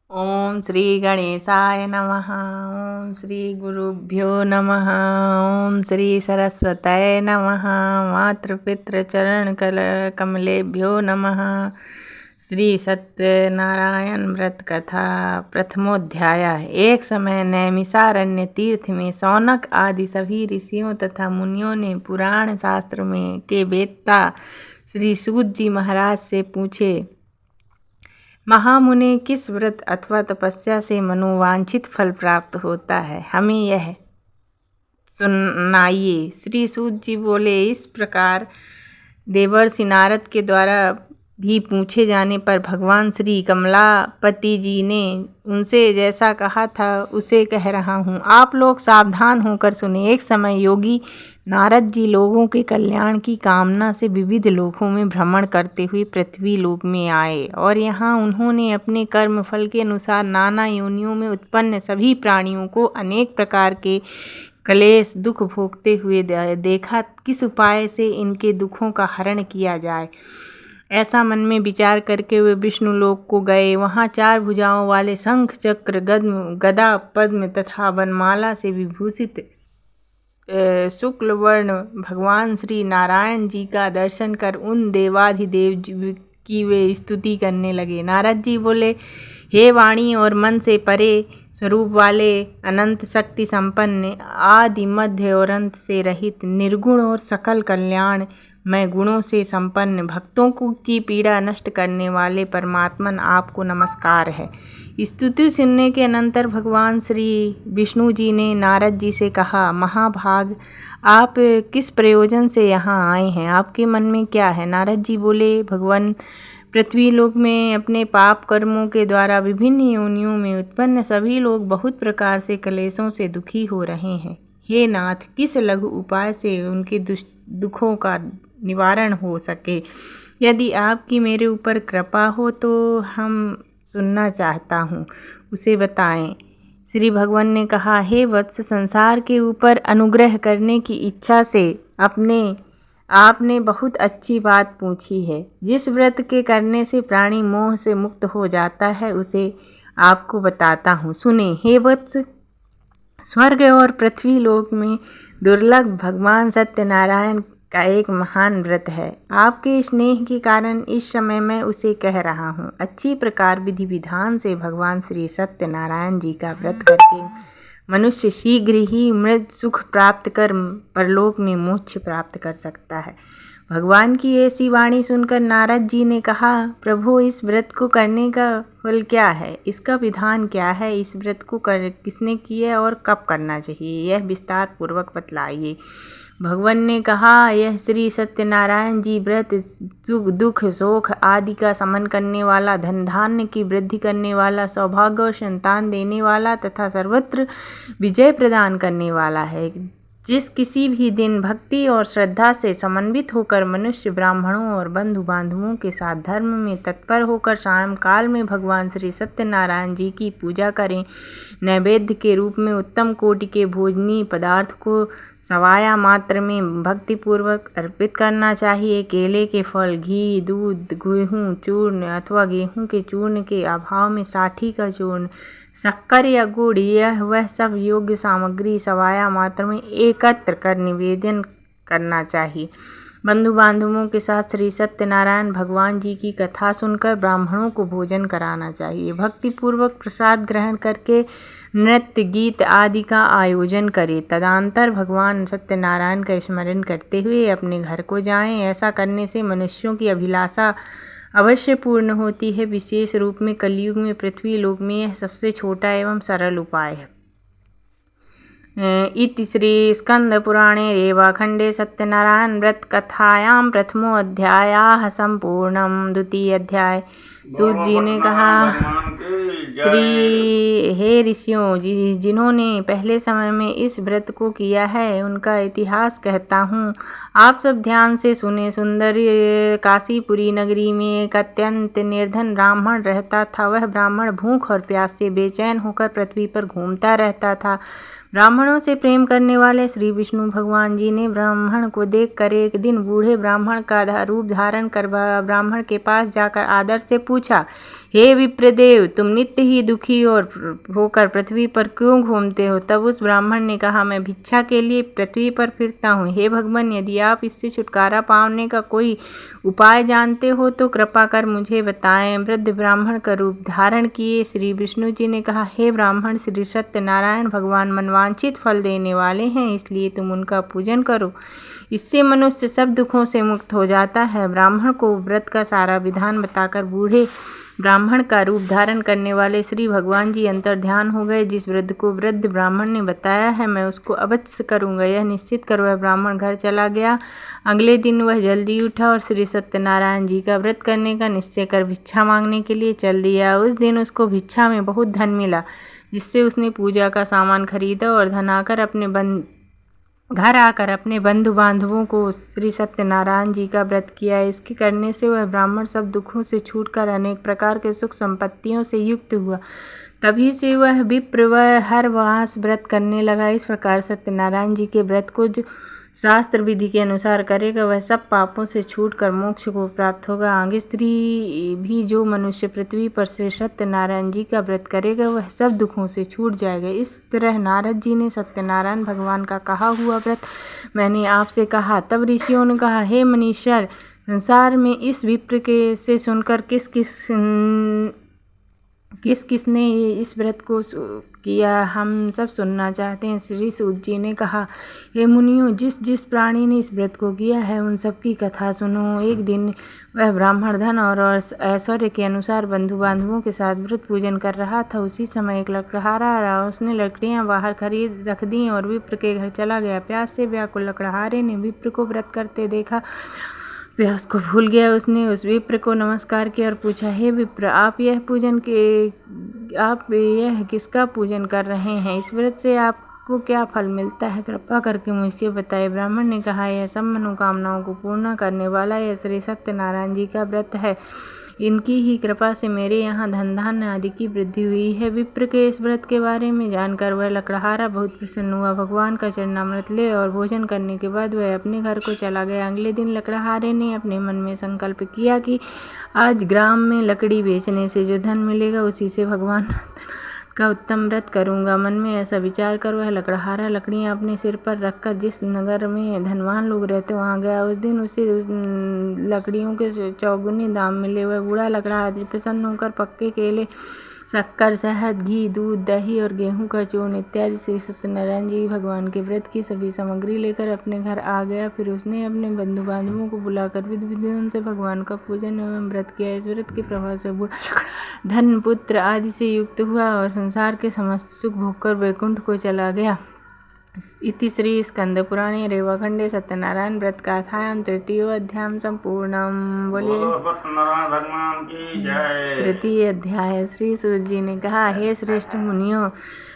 ओम श्री गणेशाय नमः। ओम श्री गुरुभ्यो नमः। ओम श्री सरस्वतये नमः। मातृपितृ चरण कमलेभ्यो नमः। श्री सत्यनारायण व्रत कथा प्रथमोध्याय। एक समय नैमिषारण्य तीर्थ में शौनक आदि सभी ऋषियों तथा मुनियों ने पुराण शास्त्र में के वेत्ता श्री सूत जी महाराज से पूछे, महामुने, किस व्रत अथवा तपस्या से मनोवांछित फल प्राप्त होता है, हमें यह सुनाइए। श्री सूत जी बोले, इस प्रकार देवर्षि नारद के द्वारा भी पूछे जाने पर भगवान श्री कमलापति जी ने उनसे जैसा कहा था उसे कह रहा हूँ। आप लोग सावधान होकर सुने। एक समय योगी नारद जी लोगों के कल्याण की कामना से विविध लोकों में भ्रमण करते हुए पृथ्वी लोक में आए और यहाँ उन्होंने अपने कर्म फल के अनुसार नाना योनियों में उत्पन्न सभी प्राणियों को अनेक प्रकार के क्लेश दुख भोगते हुए देखा। किस उपाय से इनके दुखों का हरण किया जाए, ऐसा मन में विचार करके वे विष्णु लोक को गए। वहाँ 4 भुजाओं वाले शंख चक्र गदा पद्म तथा वनमाला से विभूषित शुक्ल वर्ण भगवान श्री नारायण जी का दर्शन कर उन देवाधिदेव की वे स्तुति करने लगे। नारद जी बोले, हे वाणी और मन से परे स्वरूप वाले, अनंत शक्ति संपन्न, आदि मध्य और अंत से रहित, निर्गुण और सकल कल्याण मैं गुणों से संपन्न, भक्तों को की पीड़ा नष्ट करने वाले परमात्मन आपको नमस्कार है। स्तुति सुनने के अनंतर भगवान श्री विष्णु जी ने नारद जी से कहा, महाभाग, आप किस प्रयोजन से यहाँ आए हैं, आपके मन में क्या है। नारद जी बोले, भगवान, पृथ्वी लोक में अपने पाप कर्मों के द्वारा विभिन्न योनियों में उत्पन्न सभी लोग बहुत प्रकार से क्लेशों से दुखी हो रहे हैं। हे नाथ, किस लघु उपाय से उनके दुखों का निवारण हो सके, यदि आपकी मेरे ऊपर कृपा हो तो हम सुनना चाहता हूँ, उसे बताएं। श्री भगवान ने कहा, हे वत्स, संसार के ऊपर अनुग्रह करने की इच्छा से आपने बहुत अच्छी बात पूछी है। जिस व्रत के करने से प्राणी मोह से मुक्त हो जाता है उसे आपको बताता हूँ, सुने। हे वत्स, स्वर्ग और पृथ्वी लोक में दुर्लभ भगवान सत्यनारायण का एक महान व्रत है। आपके स्नेह के कारण इस समय मैं उसे कह रहा हूँ। अच्छी प्रकार विधि विधान से भगवान श्री सत्यनारायण जी का व्रत करके मनुष्य शीघ्र ही मृत सुख प्राप्त कर परलोक में मोक्ष प्राप्त कर सकता है। भगवान की ऐसी वाणी सुनकर नारद जी ने कहा, प्रभु, इस व्रत को करने का फल क्या है, इसका विधान क्या है, इस व्रत को किसने किया और कब करना चाहिए, यह विस्तार पूर्वक बतलाइए। भगवान ने कहा, यह श्री सत्यनारायण जी व्रत दुख शोक आदि का शमन करने वाला, धन धान्य की वृद्धि करने वाला, सौभाग्य और संतान देने वाला तथा सर्वत्र विजय प्रदान करने वाला है। जिस किसी भी दिन भक्ति और श्रद्धा से समन्वित होकर मनुष्य ब्राह्मणों और बंधु बांधवों के साथ धर्म में तत्पर होकर सायंकाल में भगवान श्री सत्यनारायण जी की पूजा करें, नैवेद्य के रूप में उत्तम कोटि के भोजनीय पदार्थ को सवाया मात्र में भक्तिपूर्वक अर्पित करना चाहिए। केले के फल, घी, दूध, गेहूँ चूर्ण अथवा गेहूँ के चूर्ण के अभाव में साठी का चूर्ण, शक्कर या गुड़, यह वह सब योग्य सामग्री सवाया मात्र में एकत्र कर निवेदन करना चाहिए। बंधु बांधवों के साथ श्री सत्यनारायण भगवान जी की कथा सुनकर ब्राह्मणों को भोजन कराना चाहिए। भक्तिपूर्वक प्रसाद ग्रहण करके नृत्य गीत आदि का आयोजन करें। तदनंतर भगवान सत्यनारायण का स्मरण करते हुए अपने घर को जाएं। ऐसा करने से मनुष्यों की अभिलाषा अवश्य पूर्ण होती है। विशेष रूप में कलयुग में पृथ्वी लोक में यह सबसे छोटा एवं सरल उपाय है। इति श्री स्कंद पुराणे रेवाखंडे सत्यनारायण व्रत कथायां प्रथमोऽध्यायः संपूर्णम्। द्वितीय अध्याय। सूत जी ने कहा, हे ऋषियों, जिन्होंने पहले समय में इस व्रत को किया है उनका इतिहास कहता हूँ, आप सब ध्यान से सुने। सुंदर काशीपुरी नगरी में एक अत्यंत निर्धन ब्राह्मण रहता था। वह ब्राह्मण भूख और प्यास से बेचैन होकर पृथ्वी पर घूमता रहता था। ब्राह्मण ब्राह्मणों से प्रेम करने वाले श्री विष्णु भगवान जी ने ब्राह्मण को देखकर एक दिन बूढ़े ब्राह्मण का रूप धारण कर ब्राह्मण के पास जाकर आदर से पूछा, हे विप्रदेव, तुम नित्य ही दुखी और होकर पृथ्वी पर क्यों घूमते हो? तब उस ब्राह्मण ने कहा, मैं भिक्षा के लिए पृथ्वी पर फिरता हूँ। हे भगवान, यदि आप इससे छुटकारा पाने का कोई उपाय जानते हो तो कृपा कर मुझे बताएं। वृद्ध ब्राह्मण का रूप धारण किए श्री विष्णु जी ने कहा, हे ब्राह्मण, श्री सत्यनारायण भगवान मनवांछित फल देने वाले हैं, इसलिए तुम उनका पूजन करो। इससे मनुष्य सब दुखों से मुक्त हो जाता है। ब्राह्मण को व्रत का सारा विधान बताकर बूढ़े ब्राह्मण का रूप धारण करने वाले श्री भगवान जी अंतर ध्यान हो गए। जिस वृद्ध को वृद्ध ब्राह्मण ने बताया है, मैं उसको अवश्य करूँगा, यह निश्चित कर वह ब्राह्मण घर चला गया। अगले दिन वह जल्दी उठा और श्री सत्यनारायण जी का व्रत करने का निश्चय कर भिक्षा मांगने के लिए चल दिया। उस दिन उसको भिक्षा में बहुत धन मिला, जिससे उसने पूजा का सामान खरीदा और घर आकर अपने बंधु बांधवों को श्री सत्यनारायण जी का व्रत किया। इसके करने से वह ब्राह्मण सब दुखों से छूटकर अनेक प्रकार के सुख संपत्तियों से युक्त हुआ। तभी से वह विप्र हर मास व्रत करने लगा। इस प्रकार सत्यनारायण जी के व्रत को जो शास्त्र विधि के अनुसार करेगा, वह सब पापों से छूटकर मोक्ष को प्राप्त होगा। आगे स्त्री भी जो मनुष्य पृथ्वी पर श्री सत्यनारायण जी का व्रत करेगा, वह सब दुखों से छूट जाएगा। इस तरह नारद जी ने सत्यनारायण भगवान का कहा हुआ व्रत मैंने आपसे कहा। तब ऋषियों ने कहा, हे मनीश्वर, संसार में इस विप्र के से सुनकर किस किसने इस व्रत को किया, हम सब सुनना चाहते हैं। श्री सूत जी ने कहा, हे मुनियों, जिस जिस प्राणी ने इस व्रत को किया है उन सब की कथा सुनो। एक दिन वह ब्राह्मण धन और ऐश्वर्य के अनुसार बंधु बांधवों के साथ व्रत पूजन कर रहा था। उसी समय एक लकड़हारा आया, उसने लकड़ियां बाहर खरीद रख दी और विप्र के घर चला गया। प्यास से व्याकुल लकड़हारे ने विप्र को व्रत करते देखा, प्यास को भूल गया। उसने उस विप्र को नमस्कार किया और पूछा, हे विप्र, आप यह किसका पूजन कर रहे हैं? इस व्रत से आपको क्या फल मिलता है? कृपा करके मुझे बताइए। ब्राह्मण ने कहा, यह सब मनोकामनाओं को पूर्ण करने वाला यह श्री सत्यनारायण जी का व्रत है। इनकी ही कृपा से मेरे यहाँ धन धान्य आदि की वृद्धि हुई है। विप्र के इस व्रत के बारे में जानकर वह लकड़हारा बहुत प्रसन्न हुआ। भगवान का चरणामृत ले और भोजन करने के बाद वह अपने घर को चला गया। अगले दिन लकड़हारे ने अपने मन में संकल्प किया कि आज ग्राम में लकड़ी बेचने से जो धन मिलेगा उसी से भगवान का उत्तम व्रत करूंगा। मन में ऐसा विचार कर वह लकड़हारा लकड़ियां अपने सिर पर रखकर जिस नगर में धनवान लोग रहते वहां गया। उस दिन उसे लकड़ियों के चौगुने दाम मिले। वह बूढ़ा लकड़हारा प्रसन्न होकर पक्के केले, शक्कर, शहद, घी, दूध, दही और गेहूं का चूर्ण इत्यादि श्री सत्यनारायण जी भगवान के व्रत की सभी सामग्री लेकर अपने घर आ गया। फिर उसने अपने बंधु बांधवों को बुलाकर विधि विधान से भगवान का पूजन एवं व्रत किया। इस व्रत के प्रभाव से बूढ़ा धन, पुत्र आदि से युक्त हुआ और संसार के समस्त सुख भोगकर वैकुंठ को चला गया। इति श्री स्कंद पुराणे रेवाखंडे सत्यनारायण व्रत कथायां तृतीयो अध्याय संपूर्णम। बोलिए सत्यनारायण भगवान की जय। तृतीय अध्याय। श्री सूत जी ने कहा, हे श्रेष्ठ मुनियों,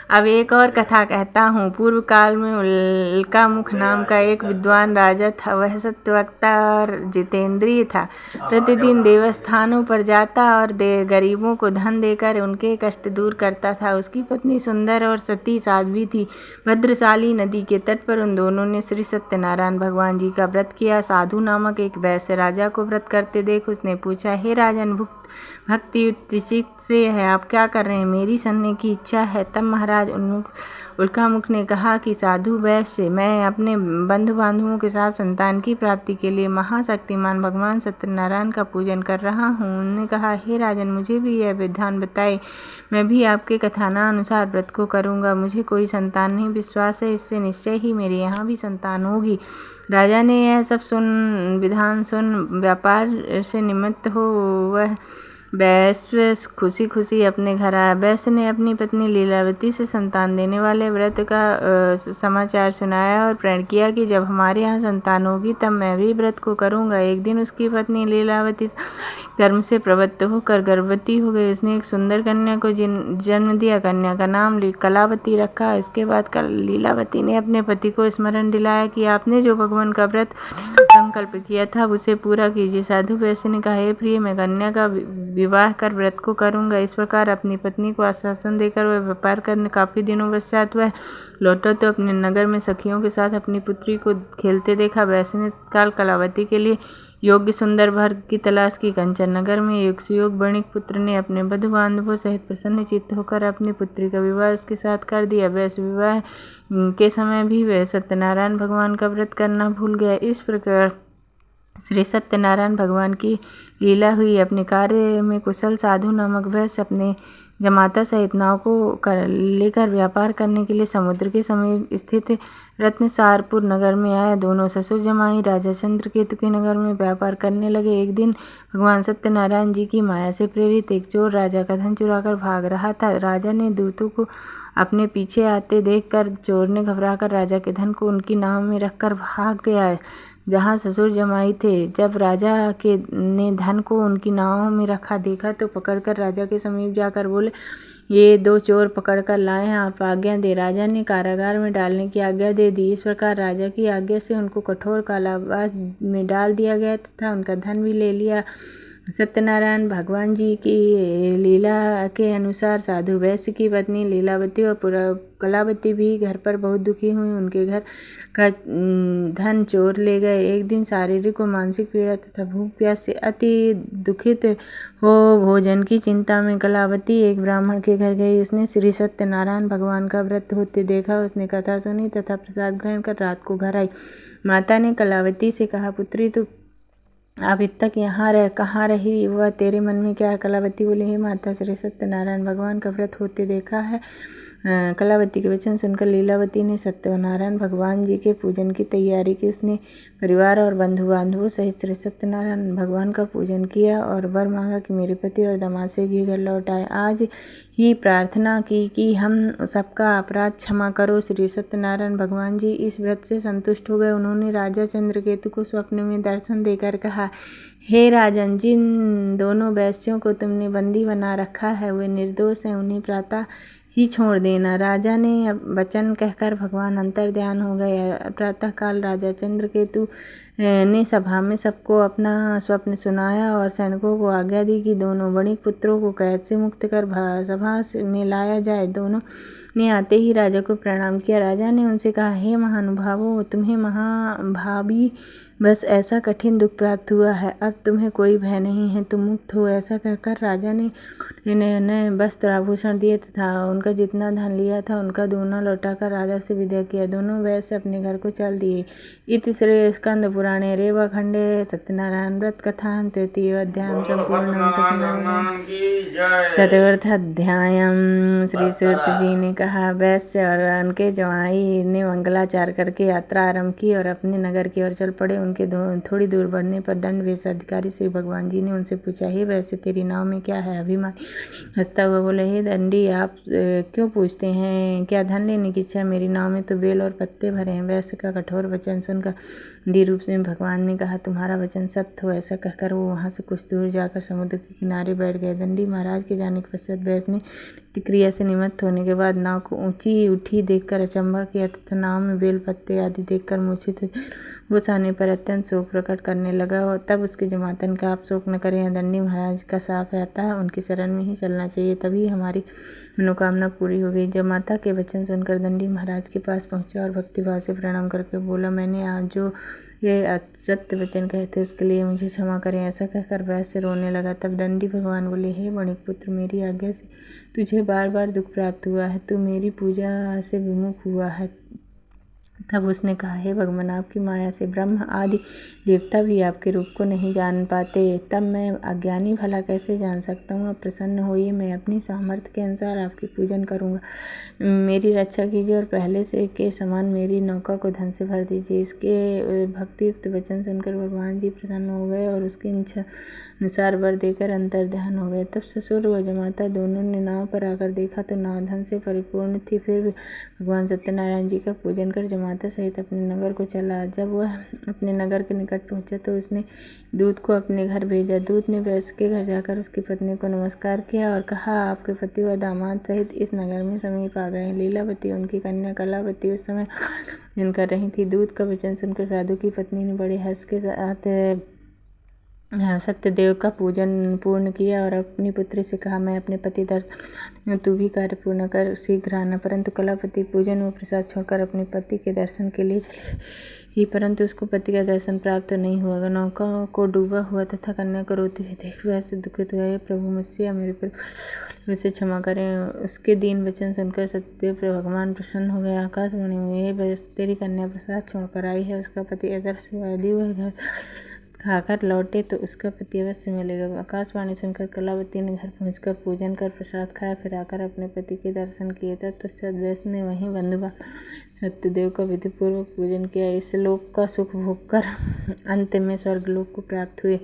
अब एक और कथा कहता हूँ। पूर्व काल में उल्कामुख नाम का एक विद्वान राजा था। वह सत्यवक्ता और जितेंद्रिय था। प्रतिदिन देवस्थानों पर जाता और गरीबों को धन देकर उनके कष्ट दूर करता था। उसकी पत्नी सुंदर और सती साध्वी थी। भद्रशाली नदी के तट पर उन दोनों ने श्री सत्यनारायण भगवान जी का व्रत किया। साधु नामक एक वैश्य राजा को व्रत करते देख उसने पूछा, हे राजन, भक्ति युक्त चित्त से है, आप क्या कर रहे हैं? मेरी सुनने की इच्छा है। तब महाराज उल्कामुख ने कहा कि साधु वैश्य, मैं अपने बंधु बांधवों के साथ संतान की प्राप्ति के लिए महाशक्तिमान भगवान सत्यनारायण का पूजन कर रहा हूँ। उन्होंने कहा, हे राजन, मुझे भी यह विधान बताए, मैं भी आपके कथाना अनुसार व्रत को करूँगा। मुझे कोई संतान नहीं विश्वास है, इससे निश्चय ही मेरे यहाँ भी संतान होगी। राजा ने यह सब विधान सुन व्यापार से निमित्त हो वह वैश्य खुशी खुशी अपने घर आया। वैश्य ने अपनी पत्नी लीलावती से संतान देने वाले व्रत का समाचार सुनाया और प्रण किया कि जब हमारे यहाँ संतान होगी तब मैं भी व्रत को करूँगा। एक दिन उसकी पत्नी लीलावती धर्म से प्रवृत्त होकर गर्भवती हो गई। उसने एक सुंदर कन्या को जन्म दिया। कन्या का नाम कलावती रखा। इसके बाद लीलावती ने अपने पति को स्मरण दिलाया कि आपने जो भगवान का व्रत संकल्प किया था उसे पूरा कीजिए। साधु वैश्य ने कहा, हे प्रिय, मैं कन्या का विवाह कर व्रत को करूँगा। इस प्रकार अपनी पत्नी को आश्वासन देकर वह व्यापार करने काफ़ी दिनों पश्चात वह लौटा तो अपने नगर में सखियों के साथ अपनी पुत्री को खेलते देखा। वैसे ने तत्काल कलावती के लिए योग्य सुंदर वर की तलाश की। कंचन नगर में युग सुयोग वणिक पुत्र ने अपने बंधु बांधवों सहित प्रसन्न चित्त होकर अपनी पुत्री का विवाह उसके साथ कर दिया। वैसे विवाह के समय भी वह सत्यनारायण भगवान का व्रत करना भूल गया। इस प्रकार श्री सत्यनारायण भगवान की लीला हुई। अपने कार्य में कुशल साधु नामक वैश्य अपने जमाता सहित नाव को लेकर व्यापार करने के लिए समुद्र के समीप स्थित रत्नसारपुर नगर में आया। दोनों ससुर जमाई राजा चंद्रकेतु के नगर में व्यापार करने लगे। एक दिन भगवान सत्यनारायण जी की माया से प्रेरित एक चोर राजा का धन चुराकर भाग रहा था। राजा ने दूतों को अपने पीछे आते देखकर चोर ने घबराकर राजा के धन को उनकी नाव में रखकर भाग गया जहाँ ससुर जमाई थे। जब राजा के ने धन को उनकी नाव में रखा देखा तो पकड़कर राजा के समीप जाकर बोले, ये दो चोर पकड़कर लाए हैं, आप आज्ञा दे। राजा ने कारागार में डालने की आज्ञा दे दी। इस प्रकार राजा की आज्ञा से उनको कठोर कारावास में डाल दिया गया तथा उनका धन भी ले लिया। सत्यनारायण भगवान जी की लीला के अनुसार साधु वैश्य की पत्नी लीलावती और कलावती भी घर पर बहुत दुखी हुई। उनके घर का धन चोर ले गए। एक दिन शारीरिक व मानसिक पीड़ा तथा भूख प्यास से अति दुखित हो भोजन की चिंता में कलावती एक ब्राह्मण के घर गई। उसने श्री सत्यनारायण भगवान का व्रत होते देखा। उसने कथा सुनी तथा प्रसाद ग्रहण कर रात को घर आई। माता ने कलावती से कहा, पुत्री तू अब तक यहाँ कहाँ रही, वह तेरे मन में क्या है? कलावती बोली, हे माता, श्री सत्यनारायण भगवान का व्रत होते देखा है। कलावती के वचन सुनकर लीलावती ने सत्यनारायण भगवान जी के पूजन की तैयारी की। उसने परिवार और बंधु बांधवों सहित श्री सत्यनारायण भगवान का पूजन किया और वर मांगा कि मेरे पति और दामाद से भी घर लौट आए। आज ही प्रार्थना की कि हम सबका अपराध क्षमा करो। श्री सत्यनारायण भगवान जी इस व्रत से संतुष्ट हो गए। उन्होंने राजा चंद्रकेतु को स्वप्न में दर्शन देकर कहा, हे राजन, जिन दोनों वैश्यों को तुमने बंदी बना रखा है वे निर्दोष हैं, उन्हें प्रातः ही छोड़ देना। राजा ने वचन कहकर भगवान अंतर्ध्यान हो गए। प्रातःकाल राजा चंद्रकेतु ने सभा में सबको अपना स्वप्न सुनाया और सैनिकों को आज्ञा दी कि दोनों वणिक पुत्रों को कैद से मुक्त कर सभा में लाया जाए। दोनों ने आते ही राजा को प्रणाम किया। राजा ने उनसे कहा, हे महानुभावों, तुम्हें महाभावी बस ऐसा कठिन दुख प्राप्त हुआ है, अब तुम्हें कोई भय नहीं है, तुम मुक्त हो। ऐसा कहकर राजा ने नए वस्त्र आभूषण दिए तथा उनका जितना धन लिया था उनका दूना लौटाकर आदर से विदा किया। दोनों वैश्य अपने घर को चल दिए। इति श्री स्कंद पुराणे रेवाखंडे सत्यनारायण व्रत कथा तृतीय अध्याय संपूर्ण चतुर्थ अध्याय। श्री सूत जी ने कहा, वैश्य और उनके जवाई ने मंगलाचार करके यात्रा आरंभ की और अपने नगर की ओर चल पड़े। उनके थोड़ी दूर बढ़ने पर दंड वेश अधिकारी श्री भगवान जी ने उनसे पूछा, हे वैसे तेरी नाव में क्या है? अभिमानी हंसता हुआ बोले, हे दंडी, आप क्यों पूछते हैं? क्या धन लेने की इच्छा? मेरी नाव में तो बेल और पत्ते भरे हैं। वैश्य का कठोर वचन सुनकर डी रूप में भगवान ने कहा, तुम्हारा वचन सत्य हो। ऐसा कहकर वो वहाँ से कुछ दूर जाकर समुद्र के किनारे बैठ गए। दंडी महाराज के जाने के पश्चात वैश्य ने प्रतिक्रिया से निमित्त होने के बाद नाव को ऊंची उठी देखकर अचंभा किया तथा नाव में बेल पत्ते आदि देखकर मूर्छित हो जाने पर अत्यंत शोक प्रकट करने लगा। और तब उसके जमातन का, आप शोक न करें, दंडी महाराज का साफ आता है, उनकी शरण में ही चलना चाहिए, तभी हमारी मनोकामना पूरी हो गई। जमाता के वचन सुनकर दंडी महाराज के पास पहुंचा और भक्तिभाव से प्रणाम करके बोला, मैंने आज जो ये असत्य वचन कहते उसके लिए मुझे क्षमा करें। ऐसा कहकर वैश्य रोने लगा। तब दंडी भगवान बोले, हे वणिक पुत्र, मेरी आज्ञा से तुझे बार बार दुख प्राप्त हुआ है, तू मेरी पूजा से विमुख हुआ है। तब उसने कहा, हे भगवान, आपकी माया से ब्रह्म आदि देवता भी आपके रूप को नहीं जान पाते, तब मैं अज्ञानी भला कैसे जान सकता हूँ? आप प्रसन्न होइए, मैं अपनी सामर्थ्य के अनुसार आपकी पूजन करूँगा। मेरी रक्षा कीजिए और पहले से के समान मेरी नौका को धन से भर दीजिए। इसके भक्तियुक्त वचन सुनकर भगवान जी प्रसन्न हो गए और उसकी इच्छा अनुसार वर देकर अंतर्ध्यान हो गए। तब ससुर व जमाता दोनों ने नाव पर आकर देखा तो नाव धन से परिपूर्ण थी। फिर भगवान सत्यनारायण जी का पूजन कर जमाता सहित अपने नगर को चला। जब वह अपने नगर के निकट पहुंचा तो उसने दूत को अपने घर भेजा। दूत ने वैश्य के घर जाकर उसकी पत्नी को नमस्कार किया और कहा, आपके पति व दामाद सहित इस नगर में समीप आ गए हैं। लीलावती उनकी कन्या कलावती उस समय भोजन कर रही थी। दूत का वचन सुनकर साधु की पत्नी ने बड़े हर्ष के साथ सत्यदेव का पूजन पूर्ण किया और अपनी पुत्री से कहा, मैं अपने पति दर्शन, तू भी कार्य पूर्ण कर, शीघ्र आना। परंतु कलापति पूजन व प्रसाद छोड़कर अपने पति के दर्शन के लिए चले ही, परंतु उसको पति का दर्शन प्राप्त नहीं हुआ। नौका को डूबा हुआ तथा कन्या को रोती हुई देख वह ऐसे दुखित हुआ, प्रभु मुझसे या मेरे पर उसे क्षमा करें। उसके दीन वचन सुनकर सत्यदेव भगवान प्रसन्न हो गए। आकाशवाणी हुई, बस तेरी कन्या प्रसाद छोड़कर आई है, उसका पति आदर्श हुआ, यदि वह घर खाकर लौटे तो उसका पति अवश्य मिलेगा। आकाशवाणी सुनकर कलावती ने घर पहुंचकर पूजन कर प्रसाद खाया, फिर आकर अपने पति के दर्शन किए। तत्पश्चात वैश्य ने वहीं बंधु सत्यदेव का विधिपूर्वक पूजन किया। इस लोक का सुख भोग कर अंत में स्वर्गलोक को प्राप्त हुए।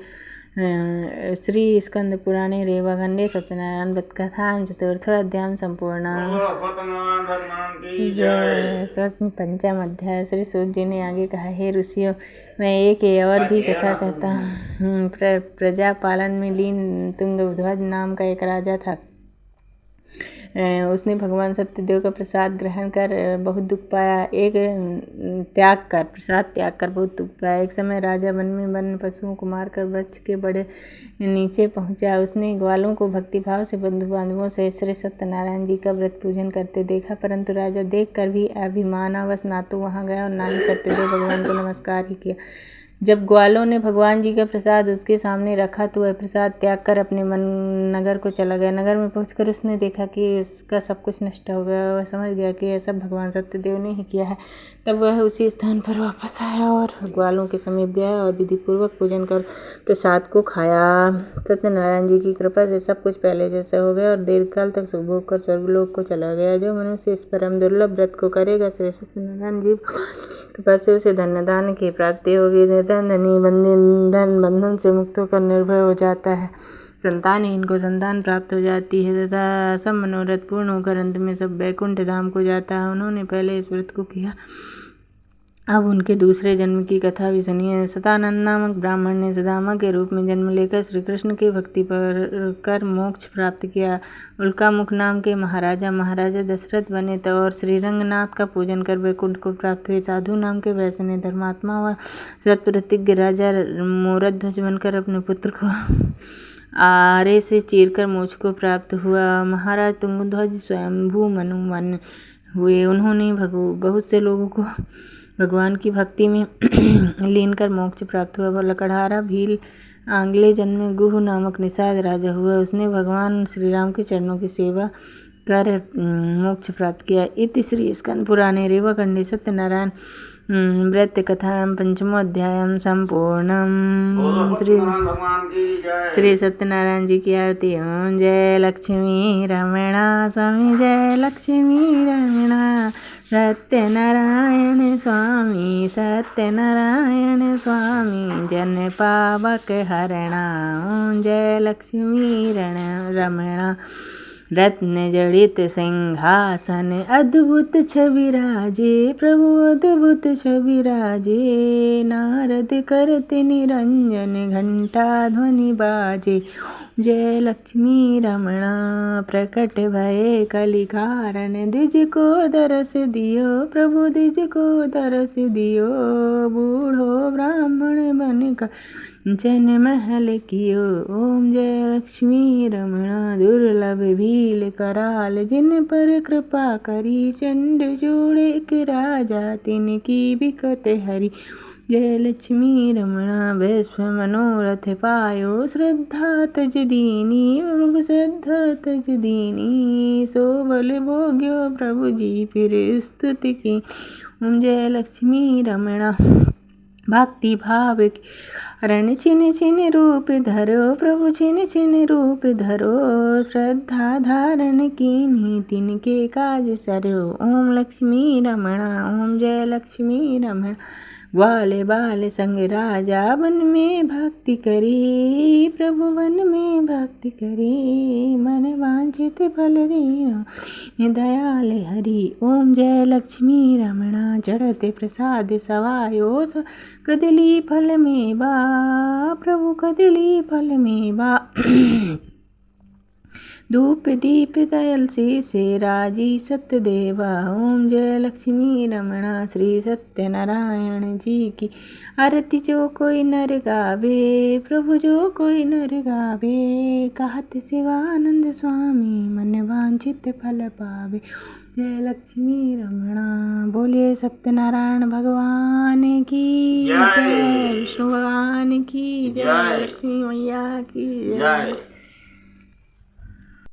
श्री स्कंद पुराणे रेवाखंडे सत्यनारायण व्रत कथाम चतुर्थ अध्याय संपूर्ण। जय। पंचम अध्याय। श्री सूत जी ने आगे कहा, हे ऋषियों, मैं एक और भी कथा कहता हूँ। प्रजापालन में लीन तुंगध्वज नाम का एक राजा था। उसने भगवान सत्यदेव का प्रसाद ग्रहण कर बहुत दुख पाया। प्रसाद त्याग कर बहुत दुख पाया। एक समय राजा वन में वन्य पशुओं को मारकर वृक्ष के बड़े नीचे पहुंचा। उसने ग्वालों को भक्तिभाव से बंधु बांधवों से श्री सत्यनारायण जी का व्रत पूजन करते देखा, परंतु राजा देख कर भी अभिमानावश ना तो वहां गया और ना ही सत्यदेव भगवान को नमस्कार ही किया। जब ग्वालों ने भगवान जी का प्रसाद उसके सामने रखा तो वह प्रसाद त्याग कर अपने नगर को चला गया। नगर में पहुंचकर उसने देखा कि उसका सब कुछ नष्ट हो गया। वह समझ गया कि यह सब भगवान सत्यदेव ने ही किया है। तब वह उसी स्थान पर वापस आया और ग्वालों के समीप गया और विधिपूर्वक पूजन कर प्रसाद को खाया। सत्यनारायण जी की कृपा से सब कुछ पहले जैसा हो गया और दीर्घकाल तक सुख भोग कर स्वर्गलोक को चला गया। जो मनुष्य इस परम दुर्लभ व्रत को करेगा, श्री सत्यनारायण जी कृपा से उसे धन्यदान की प्राप्ति होगी। धन बंधन से मुक्त होकर निर्भय हो जाता है। संतानहीन को संतान प्राप्त हो जाती है तथा सब मनोरथ पूर्ण होकर अंत में सब वैकुंठ धाम को जाता है। उन्होंने पहले इस व्रत को किया, अब उनके दूसरे जन्म की कथा भी सुनिए। सतानंद नामक ब्राह्मण ने सुदामा के रूप में जन्म लेकर श्री कृष्ण की भक्ति पर कर मोक्ष प्राप्त किया। उल्कामुख नाम के महाराजा दशरथ बने तो और श्री रंगनाथ का पूजन कर वैकुंठ को प्राप्त हुए। साधु नाम के वैश्य ने धर्मात्मा व सत्प्रतिज्ञ राजा मोरध्वज बनकर अपने पुत्र को आरे से चीरकर मोक्ष को प्राप्त हुआ। महाराज तुंगध्वज स्वयंभू मनु बन हुए। उन्होंने बहुत से लोगों को भगवान की भक्ति में लीन कर मोक्ष प्राप्त हुआ। लकड़हारा भील आंगले जन्म में गुह नामक निषाद राजा हुआ। उसने भगवान श्री राम के चरणों की सेवा कर मोक्ष प्राप्त किया। इति श्री स्कंद पुराणे रेवाखंडे सत्यनारायण व्रत कथायां पंचमोऽध्यायं संपूर्णम्। श्री सत्यनारायण जी की आरती। ओम जय लक्ष्मी रमणा स्वामी, जय लक्ष्मी रमणा सत्यनारायण स्वामी, सत्यनारायण स्वामी जन पावक हरणा। ओम जय लक्ष्मी रमणा। रत्न जड़ित सिंहासन अद्भुत छवि राजे, प्रभु अद्भुत छवि राजे। नारद करते निरंजन घंटा ध्वनि बाजे। जय लक्ष्मी रमणा। प्रकट भये कलि कारण, द्विज को दरस दियो, प्रभु द्विज को दरस दियो। बूढ़ो ब्राह्मण बन कर जन महल कियो। ओम जय लक्ष्मी रमणा। दुर्लभ भील कराल, जिन पर कृपा करी, चंड जोड़े के राजा तिनकी बिकट हरि। जय लक्ष्मी रमणा। वैश्व मनोरथ पायो, श्रद्धा तज दीनी, प्रभु श्रद्धा तज दीनी। सो बल भोग्यो प्रभु जी फिर स्तुति की। ओम जय लक्ष्मी रमणा। भक्ति भाव के कारण छिन छिन रूप धरो, प्रभु छिन छिन रूप धरो। श्रद्धा धारण कीन्ही, तिनके काज सरो। ओम लक्ष्मी रमणा। ओम जय लक्ष्मी रमणा। ग्वाले बाल संग राजा वन में भक्ति करी, प्रभु वन में भक्ति करी। मन वांछित फल दीनो दयाल हरि। ओम जय लक्ष्मी रमणा। चढ़ते प्रसाद सवायो, कदली फल में बा, प्रभु कदली फल में बा। धूप दीप दयल से राजी सत्यदेवा। ओम जय लक्ष्मी रमणा श्री सत्यनारायण जी की। आरती जो कोई नर गावे प्रभु जो कोई नर गावे। कहत शिवानंद स्वामी मन वांछित फल पावे। जय लक्ष्मी रमणा। बोलिए सत्यनारायण भगवान की जय। जय। विष्णु भगवान की जय। जय। लक्ष्मी मैया की जय।